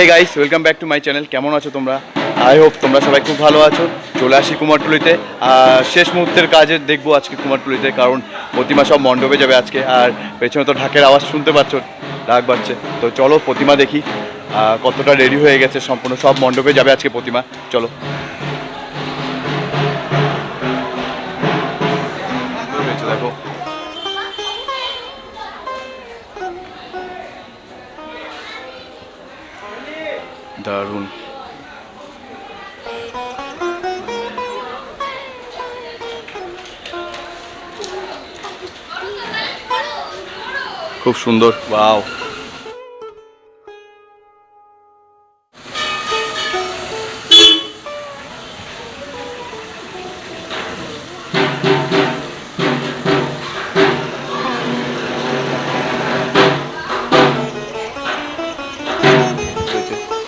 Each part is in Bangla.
Hey guys, welcome back to my channel. কেমন আছো তোমরা? আই হোপ তোমরা সবাই খুব ভালো আছো। চলে আসি কুমারটুলিতে। শেষ মুহূর্তের কাজে দেখবো আজকে কুমারটুলিতে, কারণ প্রতিমা সব মণ্ডপে যাবে আজকে। আর পেছনে তো ঢাকের আওয়াজ শুনতে পাচ্ছ, ঢাক বাজছে। তো চলো প্রতিমা দেখি কতটা রেডি হয়ে গেছে। সম্পূর্ণ সব মণ্ডপে যাবে আজকে প্রতিমা। চলো। দেখো দারুণ। খুব সুন্দর, ওয়াও।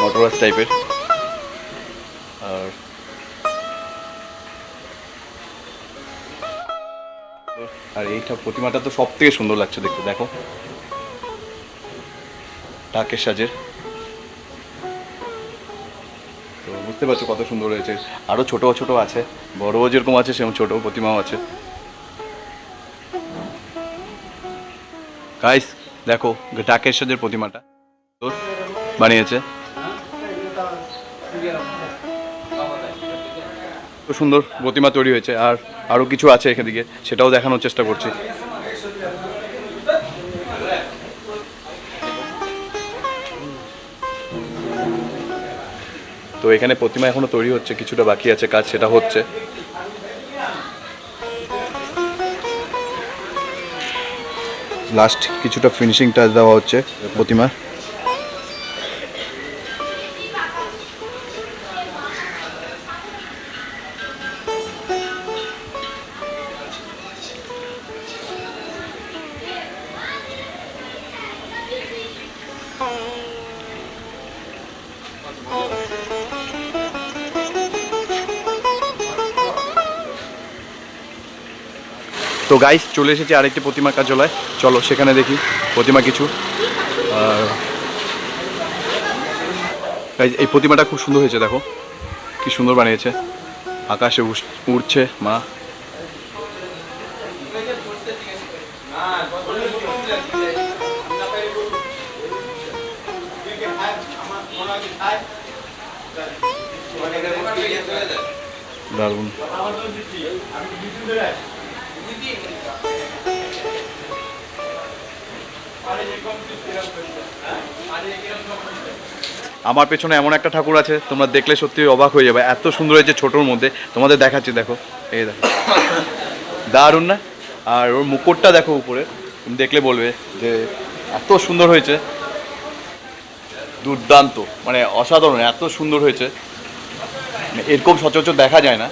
মোটরবাস টাইপের। আর এইটা প্রতিমাটা তো সব থেকে সুন্দর লাগছে দেখতে। দেখো ঢাকের সাজের, তো বুঝতে পারছো কত সুন্দর হয়েছে। আরো ছোট ছোট আছে, বড়ও যেরকম আছে সেরকম ছোট প্রতিমাও আছে। গাইস দেখো ঢাকের সাজের প্রতিমাটা বানিয়েছে, খুব সুন্দর প্রতিমা তৈরি হয়েছে। আর আরো কিছু আছে এখানে, সেটাও দেখানোর চেষ্টা করছি। তো এখানে প্রতিমা এখনো তৈরি হচ্ছে, কিছুটা বাকি আছে কাজ, সেটা হচ্ছে। লাস্ট কিছুটা ফিনিশিং টাচ দেওয়া হচ্ছে প্রতিমা। তো গাইস চলে এসেছে আরেকটি প্রতিমার কার্যালয়, চলো সেখানে দেখি প্রতিমা কিছু। গাইস এই প্রতিমাটা খুব সুন্দর হয়েছে, দেখো কি সুন্দর বানিয়েছে। আকাশে উড়ছে মা। দারুণ। আমার পেছনে এমন একটা ঠাকুর আছে, তোমরা দেখলে সত্যি অবাক হয়ে যাবে, এত সুন্দর হয়েছে ছোটোর মধ্যে। তোমাদের দেখাচ্ছি, দেখো এই দেখো, দারুণ না? আর ওর মুকুটটা দেখো উপরে, তুমি দেখলে বলবে যে এত সুন্দর হয়েছে, দুর্দান্ত, মানে অসাধারণ, এত সুন্দর হয়েছে, এরকম সচরাচর দেখা যায় না।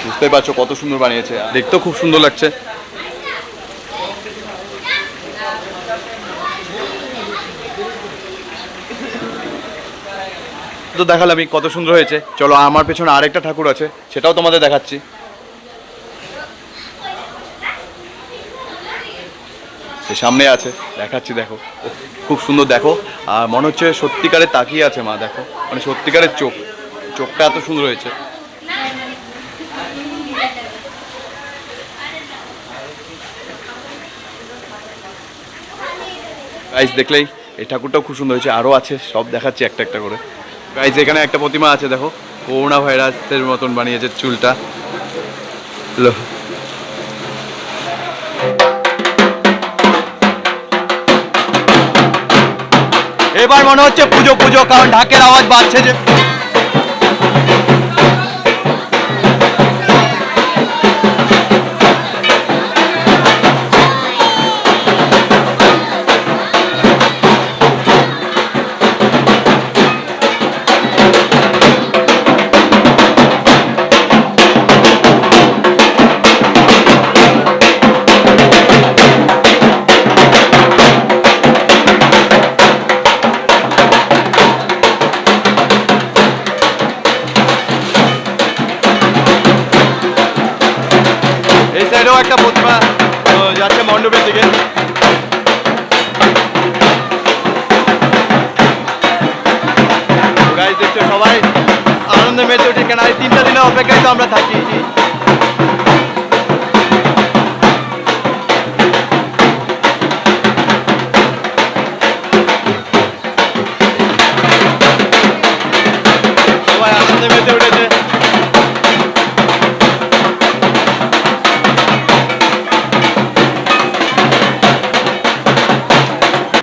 বুঝতেই পারছো কত সুন্দর বানিয়েছে, দেখতেও খুব সুন্দর লাগছে। তো দেখালাম কত সুন্দর হয়েছে। চলো আমার পেছনে আরেকটা ঠাকুর আছে, সেটাও তোমাদের দেখাচ্ছি। সামনে আছে, দেখাচ্ছি, দেখো খুব সুন্দর। দেখো আর মনে হচ্ছে সত্যিকারের তাকিয়ে আছে মা, দেখো মানে সত্যিকারের চোখটা এত সুন্দর হয়েছে। গাইস দেখলেই এই ঠাকুরটাও খুব সুন্দর হয়েছে, আরও আছে, সব দেখাচ্ছি একটা একটা করে। গাইস এখানে একটা প্রতিমা আছে, দেখো করোনা ভাইরাসের মতন বানিয়েছে চুলটা। এবার মনে হচ্ছে পুজো পুজো, কারণ ঢাকের আওয়াজ বাজছে যে। যাচ্ছে মণ্ডপের দিকে। গাইস দেখছো সবাই আনন্দে মেতে উঠে, কেন এই 3টা দিনের অপেক্ষায় তো আমরা থাকি। সবাই আনন্দে মেতে উঠেছে।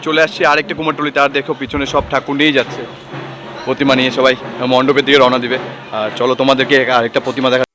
চলে আসছি আরেকটা কুমারটুলিতে, আর দেখো পিছনে সব ঠাকুর নিয়েই যাচ্ছে, প্রতিমা নিয়ে সবাই মণ্ডপের দিকে রওনা দিবে। আর চলো তোমাদেরকে আরেকটা প্রতিমা দেখা।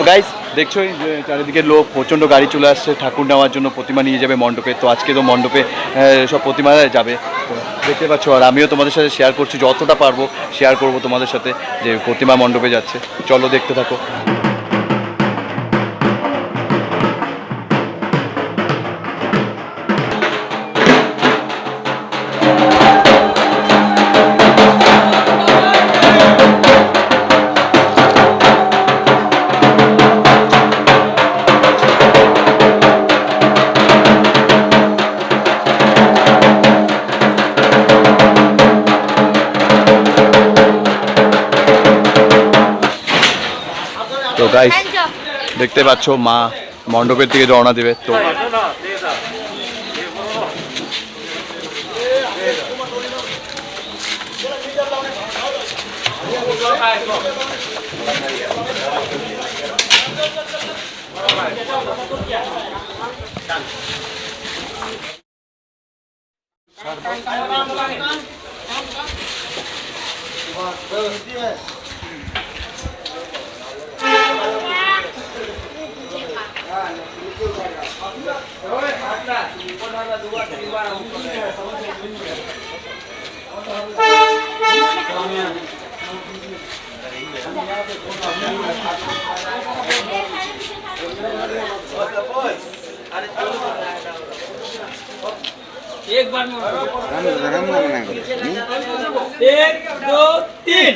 গাইস দেখছো যে চারিদিকে লোক, প্রচণ্ড গাড়ি চলে আসছে ঠাকুর নেওয়ার জন্য, প্রতিমা নিয়ে যাবে মণ্ডপে। তো আজকে তো মণ্ডপে সব প্রতিমা যাবে, তো দেখতে পাচ্ছ। আর আমিও তোমাদের সাথে শেয়ার করছি, যতটা পারবো শেয়ার করব তোমাদের সাথে, যে প্রতিমা মণ্ডপে যাচ্ছে। চলো দেখতে থাকো। তো গাইস দেখতে পাচ্ছ মা মণ্ডপের দিকে রওনা দেবে। তো एक बार में 1 2 3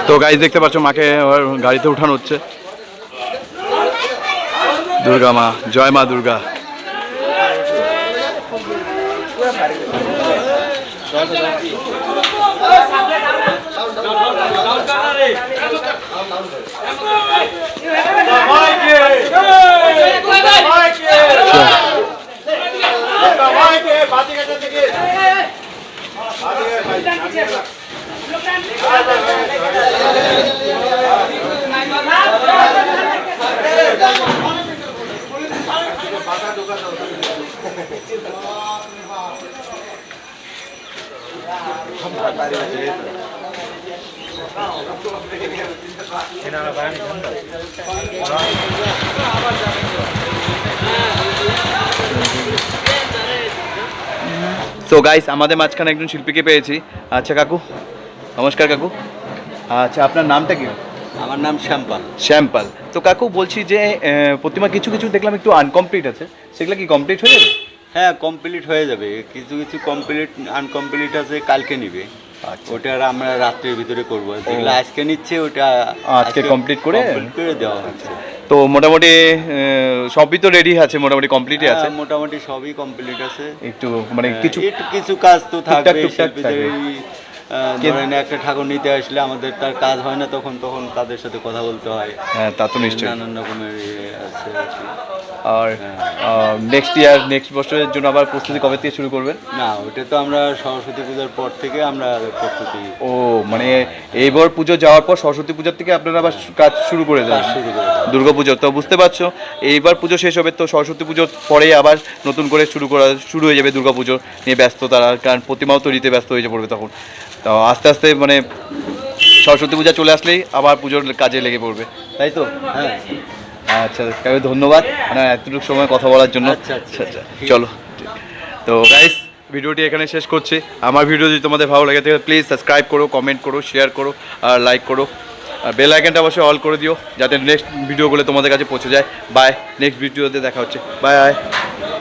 তো গাইস দেখতে পাচ্ছ মাকে গাড়িতে উঠানো হচ্ছে। দুর্গা মা, জয় মা দুর্গা। Ini সো গাইস, আমাদের মাঝখানে একজন শিল্পীকে পেয়েছি। আচ্ছা কাকু, নমস্কার কাকু। আচ্ছা, আপনার নামটা কি? আমার নাম শ্যামপাল। শ্যামপাল। তো কাকু বলছি যে প্রতিমা কিছু কিছু দেখলাম একটু আনকমপ্লিট আছে, সেগুলো কি কমপ্লিট হয়ে যাবে? হ্যাঁ, কমপ্লিট হয়ে যাবে। কিছু কিছু কমপ্লিট আনকমপ্লিট আছে, কালকে নিবে। আচ্ছা। ওটা আর আমরা রাত্রের ভিতরে করবো। যেগুলো আজকে নিচ্ছে ওটা আজকে complete করে? করে দেওয়া হচ্ছে। তো মোটামুটি সবই তো রেডি আছে, মোটামুটি কমপ্লিটই আছে। হ্যাঁ, মোটামুটি সবই কমপ্লিট আছে। একটু মানে কিছু একটু কিছু কাজ তো থাকবে টুকটাক শিল্পীদের। থাকবে। ধরেন একটা ঠাকুর নিতে আসলে আমাদের তার কাজ হয় না, তখন তখন তাদের সাথে কথা বলতে হয়। হ্যাঁ, তা তো নিশ্চয়ই। নানান রকমের আছে আর কি। আর হ্যাঁ। নেক্সট বছরের জন্য আবার প্রস্তুতি কবে থেকে শুরু করবেন? না, ওটা তো আমরা সরস্বতী পূজার পর থেকে আমরা প্রস্তুতি ও মানে এইবার পুজো যাওয়ার পর সরস্বতী পূজার থেকে আপনারা আবার কাজ শুরু করে দেন? শুরু করে দেব। দুর্গা পুজো তো বুঝতে পারছো, এইবার পুজো শেষ হবে তো সরস্বতী পুজোর পরেই আবার নতুন করে শুরু হয়ে যাবে দুর্গা পুজো নিয়ে ব্যস্ততারা, কারণ প্রতিমাও তৈরিতে ব্যস্ত হয়ে পড়বে তখন। তো আস্তে আস্তে মানে সরস্বতী পূজা চলে আসলেই আবার পুজোর কাজে লেগে পড়বে, তাই তো? হ্যাঁ। আচ্ছা কাকু, ধন্যবাদ মানে এতটুকু সময় কথা বলার জন্য। আচ্ছা, আচ্ছা, আচ্ছা, ঠিক চলো। তো গাইস, ভিডিওটি এখানে শেষ করছি। আমার ভিডিও যদি তোমাদের ভালো লাগে থাকে প্লিজ সাবস্ক্রাইব করো, কমেন্ট করো, শেয়ার করো আর লাইক করো। আর বেল আইকনটা অবশ্যই অল করে দিও যাতে নেক্সট ভিডিওগুলো তোমাদের কাছে পৌঁছে যায়। বাই, নেক্সট ভিডিওতে দেখা হচ্ছে। বাই।